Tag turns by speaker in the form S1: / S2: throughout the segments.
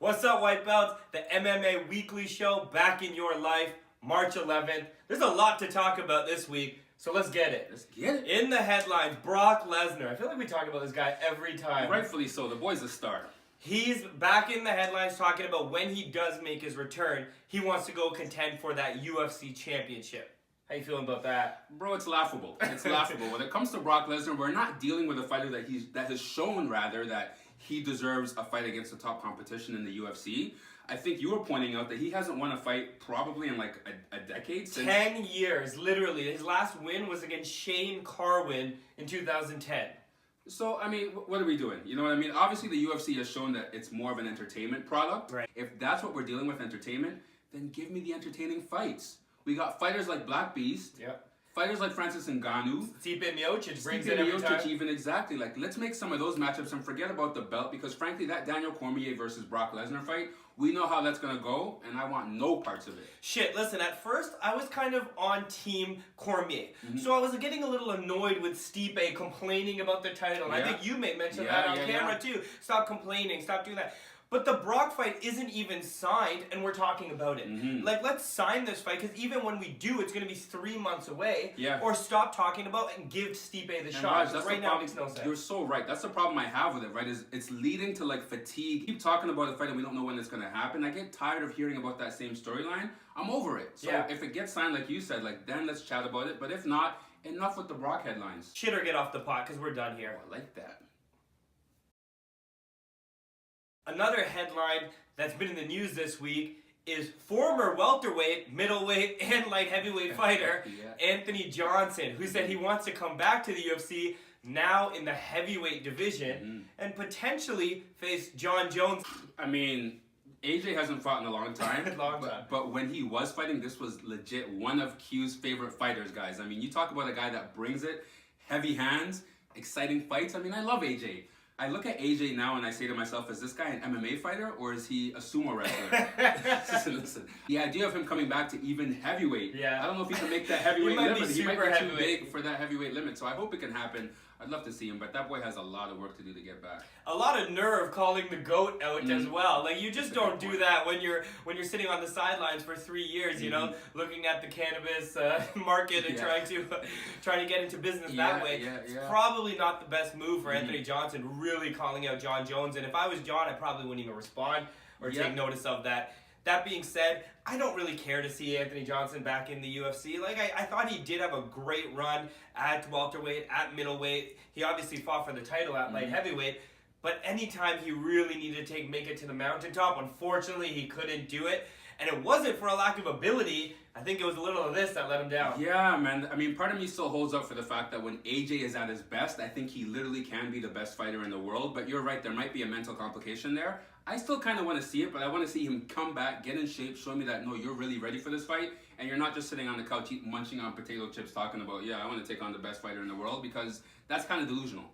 S1: What's up, White Belts? The MMA weekly show back in your life, March 11th. There's a lot to talk about this week, so let's get it.
S2: Let's get it.
S1: In the headlines, Brock Lesnar. I feel like we talk about this guy every time.
S2: Rightfully so. The boy's a star.
S1: He's back in the headlines talking about when he does make his return, he wants to go contend for that UFC championship. How you feeling about that?
S2: Bro, it's laughable. It's laughable. When it comes to Brock Lesnar, we're not dealing with a fighter that has shown that he deserves a fight against the top competition in the UFC. I think you were pointing out that he hasn't won a fight probably in like a decade. Since
S1: 10 years, literally. His last win was against Shane Carwin in 2010.
S2: So, I mean, what are we doing? You know what I mean? Obviously, the UFC has shown that it's more of an entertainment product.
S1: Right.
S2: If that's what we're dealing with, entertainment, then give me the entertaining fights. We got fighters like Black Beast.
S1: Yep.
S2: Fighters like Francis Ngannou.
S1: Stipe Miocic brings
S2: Stipe
S1: it every
S2: Miocic
S1: time.
S2: even, exactly. Like, let's make some of those matchups and forget about the belt because, frankly, that Daniel Cormier versus Brock Lesnar fight, we know how that's going to go, and I want no parts of it.
S1: Shit, listen, at first, I was kind of on team Cormier. So I was getting a little annoyed with Stipe complaining about the title. And I think you may mention that on camera, too. Stop complaining, stop doing that. But the Brock fight isn't even signed, and we're talking about it. Like, let's sign this fight, because even when we do, it's going to be 3 months away. Or stop talking about it and give Stipe the shot.
S2: Raj,
S1: right now, it makes no sense.
S2: You're so right. That's the problem I have with it, right? Is it's leading to, like, fatigue. Keep talking about a fight, and we don't know when it's going to happen. I get tired of hearing about that same storyline. I'm over it. So if it gets signed, like you said, like, then let's chat about it. But if not, enough with the Brock headlines.
S1: Shit or get off the pot, because we're done here.
S2: Oh, I like that.
S1: Another headline that's been in the news this week is former welterweight, middleweight, and light heavyweight fighter Anthony Johnson, who said he wants to come back to the UFC now in the heavyweight division and potentially face John Jones.
S2: I mean, AJ hasn't fought in a long time. But when he was fighting, this was legit one of Q's favorite fighters, guys. I mean, you talk about a guy that brings it, heavy hands, exciting fights. I mean, I love AJ. I look at AJ now and I say to myself, is this guy an MMA fighter or is he a sumo wrestler? listen. The idea of him coming back to even heavyweight, I don't know if he can make that heavyweight limit. He might be too big for that heavyweight limit. So I hope it can happen. I'd love to see him, but that boy has a lot of work to do to get back.
S1: A lot of nerve calling the GOAT out as well. Like, you just don't do that when you're sitting on the sidelines for 3 years, you know, looking at the cannabis market and trying to get into business that way. It's probably not the best move for Anthony Johnson, really calling out John Jones. And if I was John, I probably wouldn't even respond or take notice of that. That being said, I don't really care to see Anthony Johnson back in the UFC. Like, I thought he did have a great run at welterweight, at middleweight. He obviously fought for the title at light heavyweight. But anytime he really needed to make it to the mountaintop, unfortunately, he couldn't do it. And it wasn't for a lack of ability. I think it was a little of this that let him down.
S2: Yeah, man. I mean, part of me still holds up for the fact that when AJ is at his best, I think he literally can be the best fighter in the world. But you're right, there might be a mental complication there. I still kind of want to see it, but I want to see him come back, get in shape, show me that, no, you're really ready for this fight, and you're not just sitting on the couch munching on potato chips talking about, I want to take on the best fighter in the world, because that's kind of delusional.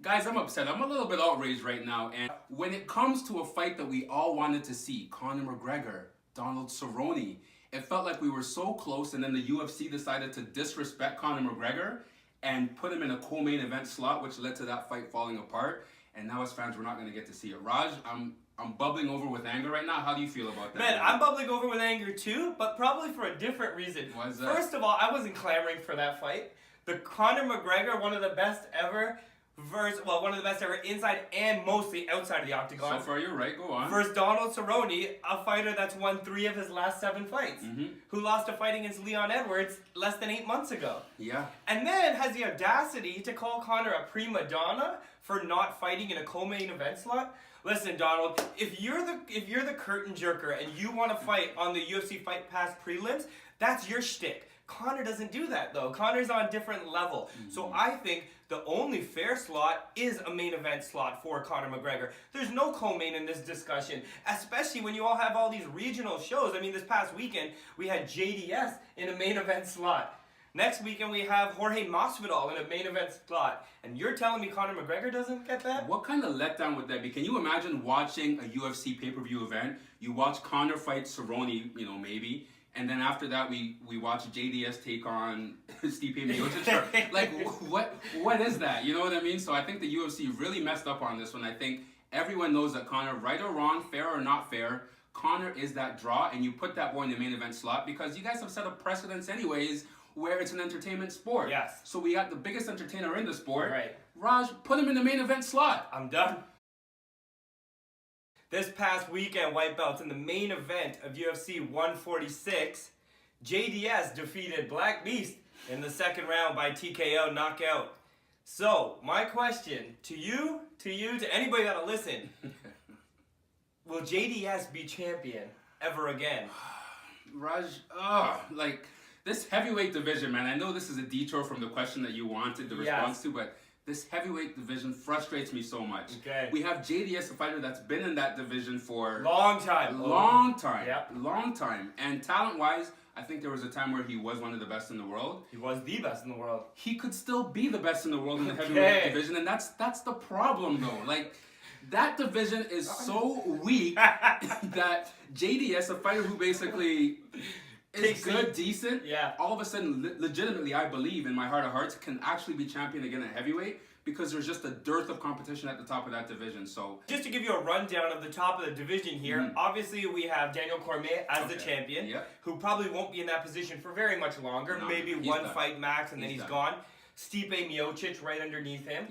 S2: Guys, I'm upset. I'm a little bit outraged right now, and when it comes to a fight that we all wanted to see, Conor McGregor, Donald Cerrone, it felt like we were so close, and then the UFC decided to disrespect Conor McGregor and put him in a co-main event slot, which led to that fight falling apart. And now as fans, we're not going to get to see it. Raj, I'm bubbling over with anger right now. How do you feel about that?
S1: Man, I'm bubbling over with anger too, but probably for a different reason.
S2: Why is that?
S1: First of all, I wasn't clamoring for that fight. The Conor McGregor, one of the best ever, one of the best ever inside and mostly outside of the octagon.
S2: So far, you're right. Go on.
S1: Versus Donald Cerrone, a fighter that's won 3 of his last 7 fights, who lost a fight against Leon Edwards less than 8 months ago.
S2: Yeah.
S1: And then has the audacity to call Conor a prima donna for not fighting in a co-main event slot. Listen, Donald, if you're the curtain jerker and you want to fight on the UFC Fight Pass prelims, that's your shtick. Conor doesn't do that, though. Conor's on a different level. So I think the only fair slot is a main event slot for Conor McGregor. There's no co-main in this discussion, especially when you all have all these regional shows. I mean, this past weekend, we had JDS in a main event slot. Next weekend, we have Jorge Masvidal in a main event slot. And you're telling me Conor McGregor doesn't get that?
S2: What kind of letdown would that be? Can you imagine watching a UFC pay-per-view event? You watch Conor fight Cerrone, maybe. And then after that, we watch JDS take on Stipe Miocic. Like, what is that? You know what I mean? So I think the UFC really messed up on this one. I think Everyone knows that Conor, right or wrong, fair or not fair, Conor is that draw, and you put that boy in the main event slot because you guys have set a precedence anyways where it's an entertainment sport.
S1: Yes.
S2: So we got the biggest entertainer in the sport.
S1: Right.
S2: Raj, put him in the main event slot.
S1: I'm done. This past weekend, white belts in the main event of UFC 146, JDS defeated Black Beast in the second round by TKO knockout. So, my question to you, to anybody that'll listen, will JDS be champion ever again?
S2: Raj, like this heavyweight division, man. I know this is a detour from the question that you wanted the response to, but this heavyweight division frustrates me so much.
S1: Okay.
S2: We have JDS, a fighter that's been in that division for
S1: long time.
S2: Long time.
S1: Yep.
S2: Long time. And talent-wise, I think there was a time where he was one of the best in the world.
S1: He was the best in the world.
S2: He could still be the best in the world in the heavyweight division, and that's the problem, though. Like, that division is so weak that JDS, a fighter who basically is good, decent, all of a sudden, legitimately, I believe in my heart of hearts, can actually be champion again at heavyweight because there's just a dearth of competition at the top of that division. So,
S1: just to give you a rundown of the top of the division here, obviously we have Daniel Cormier as the champion, who probably won't be in that position for very much longer, maybe one fight max, and then he's gone. Stipe Miocic right underneath him.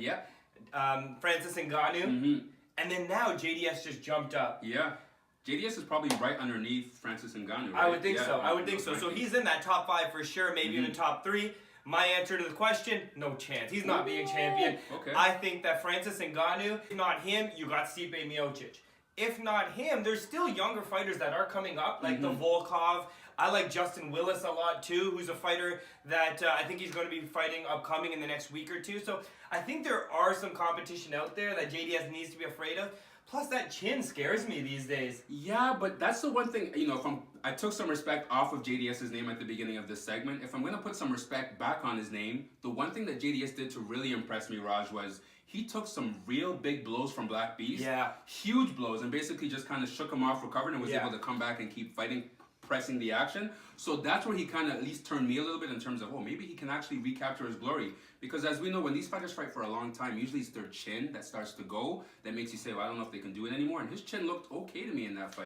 S1: Francis Ngannou. And then now JDS just jumped up.
S2: JDS is probably right underneath Francis Ngannou, right?
S1: I would think so. I would think so. So he's in that top 5 for sure, maybe in the top 3. My answer to the question, no chance. He's not being champion.
S2: Okay.
S1: I think that Francis Ngannou, if not him, you got Stipe Miocic. If not him, there's still younger fighters that are coming up, like the Volkov. I like Justin Willis a lot too, who's a fighter that I think he's going to be fighting upcoming in the next week or two. So I think there are some competition out there that JDS needs to be afraid of. Plus, that chin scares me these days.
S2: Yeah, but that's the one thing, you know, I took some respect off of JDS's name at the beginning of this segment. If I'm going to put some respect back on his name, the one thing that JDS did to really impress me, Raj, was he took some real big blows from Black Beast. Huge blows, and basically just kind of shook him off, recovered, and was able to come back and keep fighting, pressing the action. So that's where he kind of at least turned me a little bit in terms of, oh, maybe he can actually recapture his glory. Because as we know, when these fighters fight for a long time, usually it's their chin that starts to go, that makes you say, well, I don't know if they can do it anymore. And his chin looked okay to me in that fight.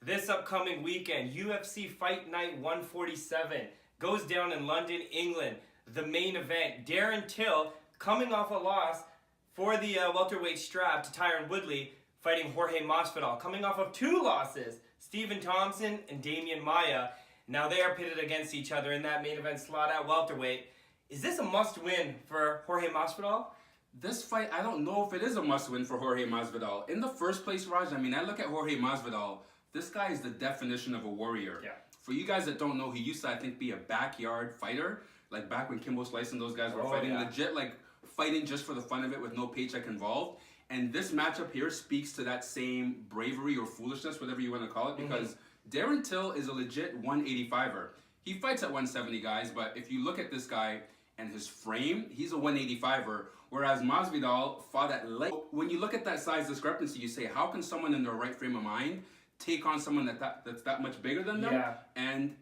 S1: This upcoming weekend, UFC Fight Night 147 goes down in London, England. The main event, Darren Till, coming off a loss for the welterweight strap to Tyron Woodley, fighting Jorge Masvidal, coming off of 2 losses, Stephen Thompson and Damian Maia. Now they are pitted against each other in that main event slot at welterweight. Is this a must-win for Jorge Masvidal?
S2: This fight, I don't know if it is a must-win for Jorge Masvidal. In the first place, Raj, I mean, I look at Jorge Masvidal, this guy is the definition of a warrior. For you guys that don't know, he used to, I think, be a backyard fighter, like back when Kimbo Slice and those guys were fighting, legit, like fighting just for the fun of it with no paycheck involved. And this matchup here speaks to that same bravery or foolishness, whatever you want to call it, because Darren Till is a legit 185er. He fights at 170, guys, but if you look at this guy and his frame, he's a 185er, whereas Masvidal fought at light. When you look at that size discrepancy, you say, how can someone in their right frame of mind take on someone that's that much bigger than them? And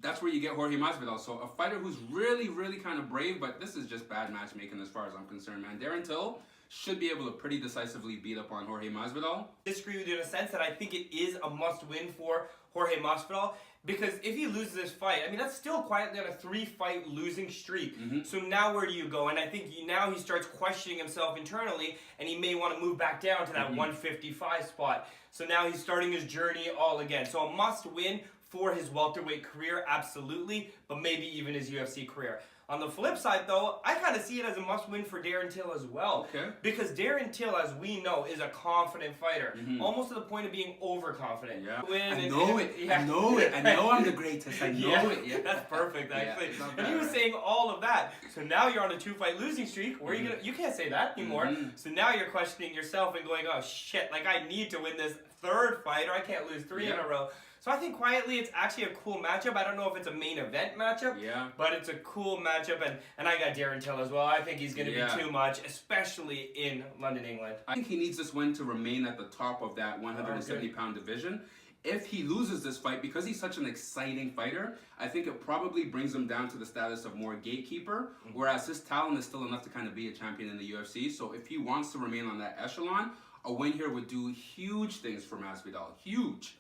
S2: that's where you get Jorge Masvidal. So a fighter who's really, really kind of brave, but this is just bad matchmaking as far as I'm concerned, man. Darren Till should be able to pretty decisively beat up on Jorge Masvidal.
S1: Disagree with you in a sense that I think it is a must-win for Jorge Masvidal, because if he loses this fight, I mean, that's still quietly on a 3-fight losing streak. So now where do you go? And I think now he starts questioning himself internally, and he may want to move back down to that 155 spot. So now he's starting his journey all again. So a must-win for his welterweight career, absolutely, but maybe even his UFC career. On the flip side, though, I kind of see it as a must-win for Darren Till as well. Because Darren Till, as we know, is a confident fighter. Almost to the point of being overconfident.
S2: I know it. I know it. I know I'm the greatest. I know it.
S1: That's perfect, actually. And he was saying all of that. So now you're on a 2-fight losing streak. Where are you gonna? You can't say that anymore. So now you're questioning yourself and going, oh, shit, like I need to win this 3rd fight or I can't lose 3 in a row. So I think quietly it's actually a cool matchup. I don't know if it's a main event matchup, but it's a cool matchup. And I got Darren Till as well. I think he's going to be too much, especially in London, England.
S2: I think he needs this win to remain at the top of that 170-pound division. If he loses this fight, because he's such an exciting fighter, I think it probably brings him down to the status of more gatekeeper, whereas his talent is still enough to kind of be a champion in the UFC. So if he wants to remain on that echelon, a win here would do huge things for Masvidal. Huge.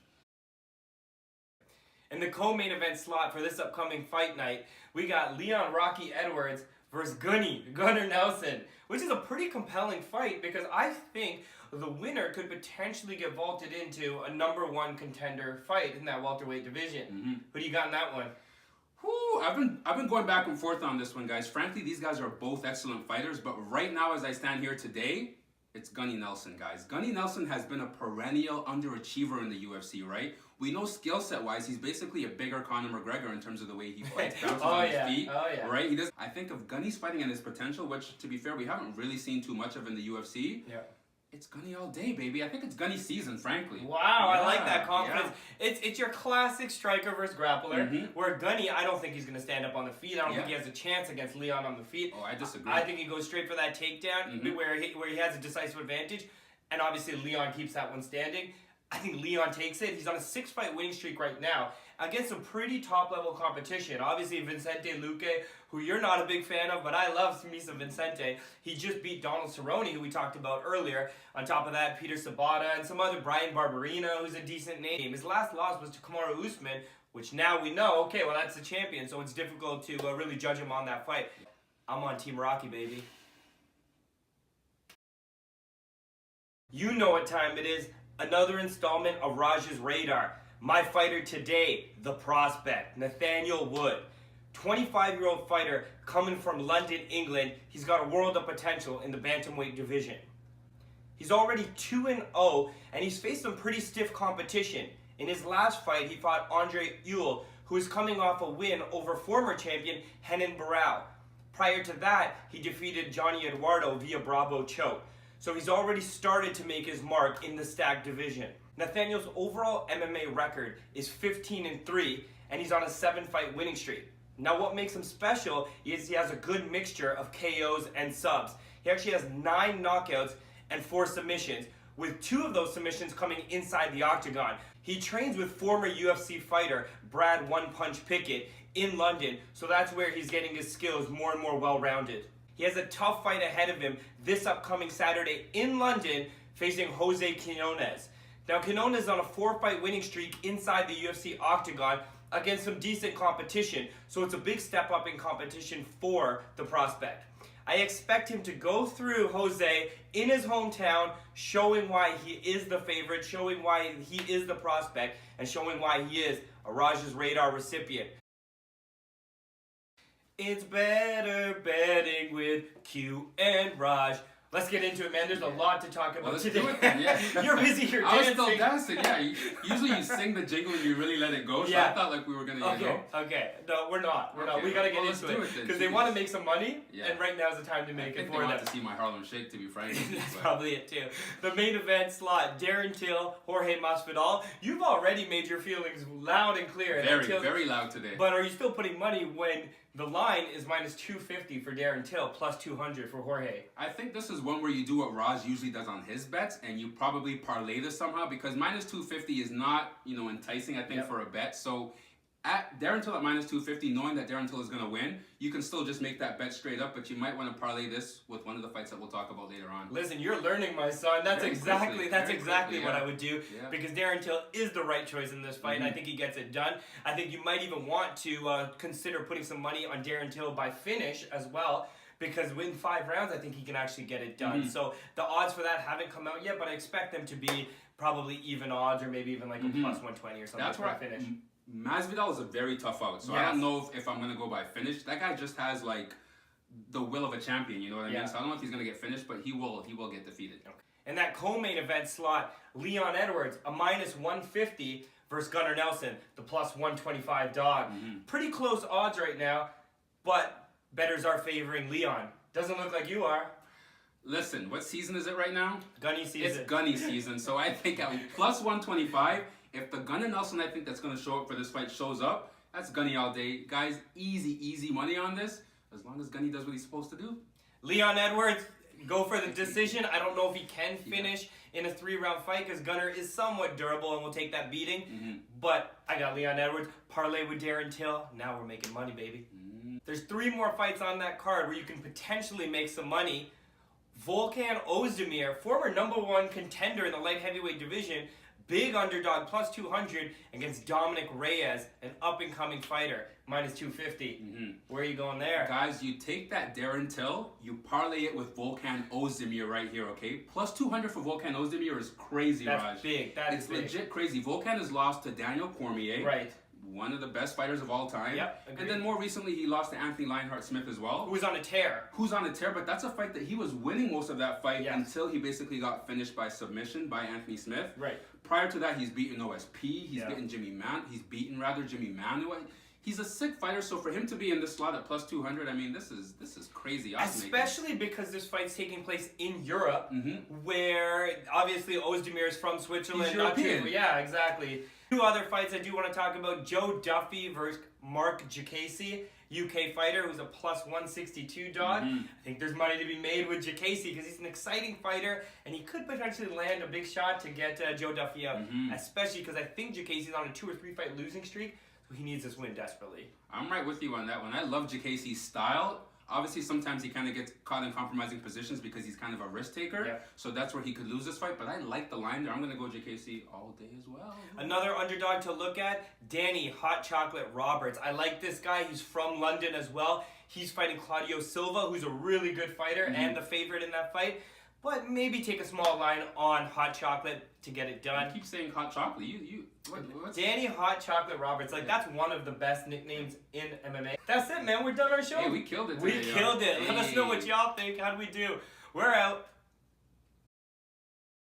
S1: In the co-main event slot for this upcoming fight night, we got Leon Rocky Edwards versus Gunnar Nelson, which is a pretty compelling fight because I think the winner could potentially get vaulted into a #1 contender fight in that welterweight division. Who do you got in that one?
S2: Whew, I've been going back and forth on this one, guys. Frankly, these guys are both excellent fighters, but right now, as I stand here today, it's Gunny Nelson, guys. Gunny Nelson has been a perennial underachiever in the UFC, right? We know skill set wise, he's basically a bigger Conor McGregor in terms of the way he fights, bounces on his feet, right? He does. I think of Gunny's fighting and his potential, which to be fair, we haven't really seen too much of in the UFC.
S1: Yeah.
S2: It's Gunny all day, baby. I think it's Gunny season, frankly.
S1: Wow, I like that confidence. Yeah. It's your classic striker versus grappler, where Gunny, I don't think he's going to stand up on the feet. I don't think he has a chance against Leon on the feet.
S2: Oh, I disagree.
S1: I think he goes straight for that takedown, where he has a decisive advantage, and obviously Leon keeps that one standing. I think Leon takes it. He's on a 6-fight winning streak right now against some pretty top-level competition. Obviously, Vicente Luque, who you're not a big fan of, but I love me some Vicente. He just beat Donald Cerrone, who we talked about earlier. On top of that, Peter Sabata and some other Brian Barberina, who's a decent name. His last loss was to Kamaru Usman, which now we know, okay, well, that's the champion, so it's difficult to really judge him on that fight. I'm on Team Rocky, baby. You know what time it is. Another installment of Raj's Radar. My fighter today, the prospect, Nathaniel Wood. 25-year-old fighter coming from London, England. He's got a world of potential in the bantamweight division. He's already 2-0, and he's faced some pretty stiff competition. In his last fight, he fought Andre Ewell, who is coming off a win over former champion Renan Barão. Prior to that, he defeated Johnny Eduardo via Bravo choke. So he's already started to make his mark in the stacked division. Nathaniel's overall MMA record is 15-3, and he's on a 7-fight winning streak. Now what makes him special is he has a good mixture of KOs and subs. He actually has 9 knockouts and 4 submissions, with 2 of those submissions coming inside the octagon. He trains with former UFC fighter Brad One Punch Pickett in London, so that's where he's getting his skills more and more well-rounded. He has a tough fight ahead of him this upcoming Saturday in London, facing Jose Quinones. Now, Quinones is on a 4-fight winning streak inside the UFC octagon against some decent competition, so it's a big step up in competition for the prospect. I expect him to go through Jose in his hometown, showing why he is the favorite, showing why he is the prospect, and showing why he is a Raj's Radar recipient. It's better betting with Q and Raj. Let's get into it, man. There's a lot to talk about today.
S2: Do it then, yeah.
S1: You're busy here dancing.
S2: I was still dancing, yeah. Usually you sing the jingle and you really let it go, so I thought like we were going to go.
S1: Okay. No, we're not. We got to get into it. Because they want to make some money, and right now is the time to make it for them.
S2: I want to see my Harlem Shake, to be frank.
S1: That's probably it, too. The main event slot, Darren Till, Jorge Masvidal. You've already made your feelings loud and clear.
S2: Very loud today.
S1: But are you still putting money when the line is -250 for Darren Till, +200 for Jorge?
S2: I think this is one where you do what Raj usually does on his bets, and you probably parlay this somehow, because -250 is not, enticing, I think, for a bet. So at Darren Till at -250, knowing that Darren Till is going to win, you can still just make that bet straight up, but you might want to parlay this with one of the fights that we'll talk about later on.
S1: Listen, you're learning, my son. That's exactly what I would do, because Darren Till is the right choice in this fight, and I think he gets it done. I think you might even want to consider putting some money on Darren Till by finish as well, because within 5 rounds, I think he can actually get it done. So the odds for that haven't come out yet, but I expect them to be probably even odds, or maybe even like a +120 or something.
S2: That's
S1: for a finish.
S2: Masvidal is a very tough out, so I don't know if I'm going to go by finish. That guy just has like the will of a champion, you know what I mean? So I don't know if he's going to get finished, but he will get defeated.
S1: In that co-main event slot, Leon Edwards, a -150 versus Gunnar Nelson, the +125 dog. Pretty close odds right now, but bettors are favoring Leon. Doesn't look like you are.
S2: Listen, what season is it right now?
S1: Gunny season.
S2: It's Gunny season, so I think at +125, if the Gunnar Nelson I think that's going to show up for this fight shows up, that's Gunny all day. Guys, easy money on this, as long as Gunny does what he's supposed to do.
S1: Leon Edwards, go for the decision. I don't know if he can finish in a 3-round fight because Gunnar is somewhat durable and will take that beating. But I got Leon Edwards, parlay with Darren Till. Now we're making money, baby. There's 3 more fights on that card where you can potentially make some money. Volkan Ozdemir, former #1 contender in the light heavyweight division, big underdog, plus 200 against Dominic Reyes, an up-and-coming fighter, minus 250. Where are you going there?
S2: Guys, you take that Darren Till, you parlay it with Volkan Ozdemir right here, okay? Plus 200 for Volkan Ozdemir is crazy,
S1: That's
S2: Raj.
S1: big. It's
S2: big. Legit crazy. Volkan has lost to Daniel Cormier.
S1: Right.
S2: One of the best fighters of all time.
S1: Yep, agreed.
S2: And then more recently, he lost to Anthony Lionheart-Smith as well.
S1: Who was on a tear.
S2: But that's a fight that he was winning most of that fight until he basically got finished by submission by Anthony Smith.
S1: Right.
S2: Prior to that, he's beaten OSP. He's beaten Jimmy Manuwa. He's a sick fighter, so for him to be in this slot at plus 200, I mean, this is crazy.
S1: Especially because this fight's taking place in Europe, where obviously Ozdemir is from Switzerland.
S2: He's European.
S1: Yeah, exactly. 2 other fights I do want to talk about. Joe Duffy versus Mark Jacasey, UK fighter who's a plus 162 dog. I think there's money to be made with Jacasey because he's an exciting fighter and he could potentially land a big shot to get Joe Duffy out, especially because I think Jacasey's on a 2 or 3 fight losing streak. He needs this win desperately.
S2: I'm right with you on that one. I love Jacasey's style. Obviously, sometimes he kind of gets caught in compromising positions because he's kind of a risk taker. So that's where he could lose this fight. But I like the line there. I'm going to go Jacasey all day as well.
S1: Another underdog to look at, Danny Hot Chocolate Roberts. I like this guy. He's from London as well. He's fighting Claudio Silva, who's a really good fighter and the favorite in that fight. But maybe take a small line on Hot Chocolate to get it done.
S2: You keep saying Hot Chocolate. What's
S1: Danny Hot Chocolate Roberts. That's one of the best nicknames in MMA. That's it, man. We're done our show.
S2: Hey, we killed it today.
S1: We killed it. Let us know what y'all think. How'd we do? We're out.